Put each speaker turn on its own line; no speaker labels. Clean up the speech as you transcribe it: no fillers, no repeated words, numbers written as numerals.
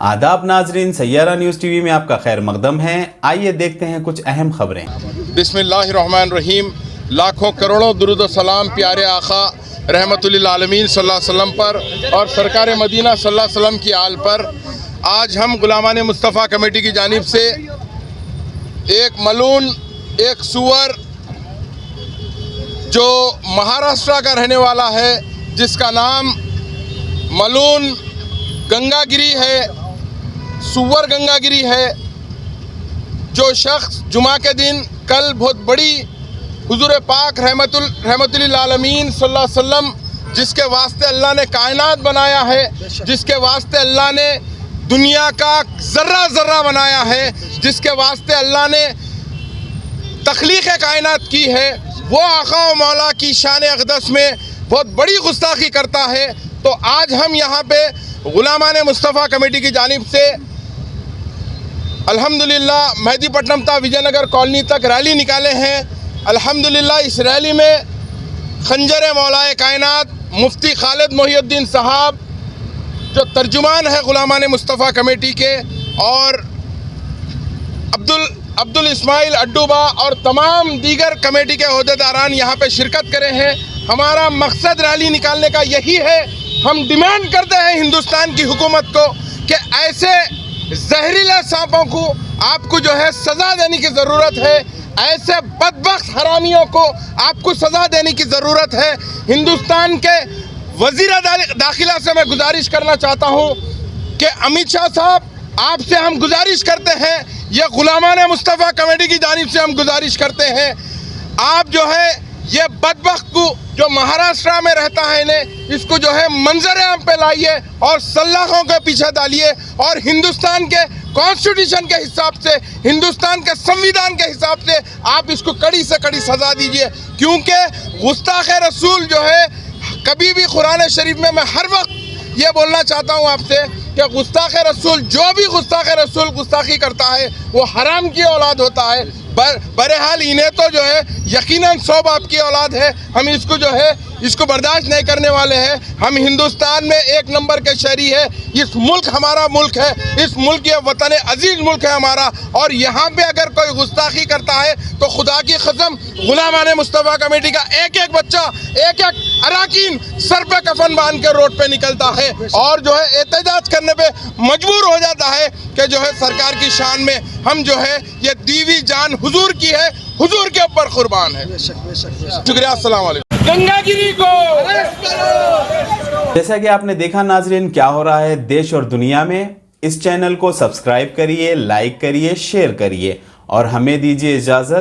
आदाब नाजरीन, Saiyaara news TV में आपका खैर मकदम है। आइए देखते हैं कुछ अहम खबरें।
बिस्मिल्लाहिर्रहमानिर्रहीम। लाखों करोड़ों दुरूद सलाम प्यारे आका रहमतुल्लिल आलमीन सल्लल्लाहु अलैहि वसल्लम पर और सरकार मदीना सल्लल्लाहु अलैहि वसल्लम की आल पर आज हम गुलामान मुस्तफ़ा कमेटी की जानिब से एक मलून, एक सुअर जो महाराष्ट्र का रहने वाला है, जिसका नाम मलून गंगागिरी है, सुअर गंगागिरी है, जो शख्स जुमा के दिन कल बहुत बड़ी हुजूर पाक रहमतुल्लिल आलमीन सल्लल्लाहु अलैहि वसल्लम, जिसके वास्ते अल्लाह ने कायनात बनाया है, जिसके वास्ते अल्लाह ने दुनिया का ज़र्रा ज़र्रा बनाया है, जिसके वास्ते अल्लाह ने तख्लीक़ कायनात की है, वो आका व मौला की शान अक़दस में बहुत बड़ी गुस्ताखी करता है। तो आज हम यहाँ पे गुलामान मुस्तफ़ा कमेटी की जानिब से अल्हम्दुलिल्लाह मेहदीपट्टनम ता विजयनगर कॉलोनी तक रैली निकाले हैं। अल्हम्दुलिल्लाह इस रैली में खंजर मौलाए कायनात मुफ्ती खालिद मोहिउद्दीन साहब, जो तर्जुमान है गुलामान मुस्तफ़ा कमेटी के, और अब्दुल इस्माइल अड्डूबा और तमाम दीगर कमेटी के अहदेदारान यहाँ पे शिरकत करे हैं। हमारा मकसद रैली निकालने का यही है। हम डिमांड करते हैं हिंदुस्तान की हुकूमत को कि ऐसे जहरीले सांपों को आपको जो है सज़ा देने की ज़रूरत है, ऐसे बदबख्त हरामियों को आपको सज़ा देने की ज़रूरत है। हिंदुस्तान के वज़ीर दाखिला से मैं गुजारिश करना चाहता हूँ कि अमित शाह साहब, आपसे हम गुजारिश करते हैं, यह गुलामान मुस्तफ़ा कमेटी की जानिब से हम गुजारिश करते हैं, आप जो है ये बदबख्त को जो महाराष्ट्र में रहता है इन्हें, इसको जो है मंजर आम पे लाइए और सलाखों के पीछे डालिए और हिंदुस्तान के कॉन्स्टिट्यूशन के हिसाब से, हिंदुस्तान के संविधान के हिसाब से आप इसको कड़ी से कड़ी सज़ा दीजिए। क्योंकि गुस्ताख रसूल जो है, कभी भी कुरान शरीफ में मैं हर वक्त ये बोलना चाहता हूँ आपसे कि गुस्ताख रसूल, जो भी गुस्ताख रसूल गुस्ताखी करता है वो हराम की औलाद होता है। बहरहाल इन्हें तो जो है यकीनन 100 बाप की औलाद है। हम इसको जो है इसको बर्दाश्त नहीं करने वाले हैं। हम हिंदुस्तान में एक नंबर के शहरी है। इस मुल्क हमारा मुल्क है, इस मुल्क ये वतन अजीज मुल्क है हमारा, और यहाँ पे अगर कोई गुस्ताखी करता है तो खुदा की कसम गुलामान मुस्तफ़ा कमेटी का एक एक बच्चा, एक एक अराकीन सर पे कफन बांध के रोड पे निकलता है और जो है एहतजाज करने पे मजबूर हो जाता है कि जो है सरकार की शान में हम जो है ये दीवी जान हुजूर की है, हुजूर के ऊपर कुर्बान है। शुक्रिया, अस्सलाम वालेकुम। गंगागिरी को
जैसा कि आपने देखा नाजरीन, क्या हो रहा है देश और दुनिया में। इस चैनल को सब्सक्राइब करिए, लाइक करिए, शेयर करिए और हमें दीजिए इजाज़त।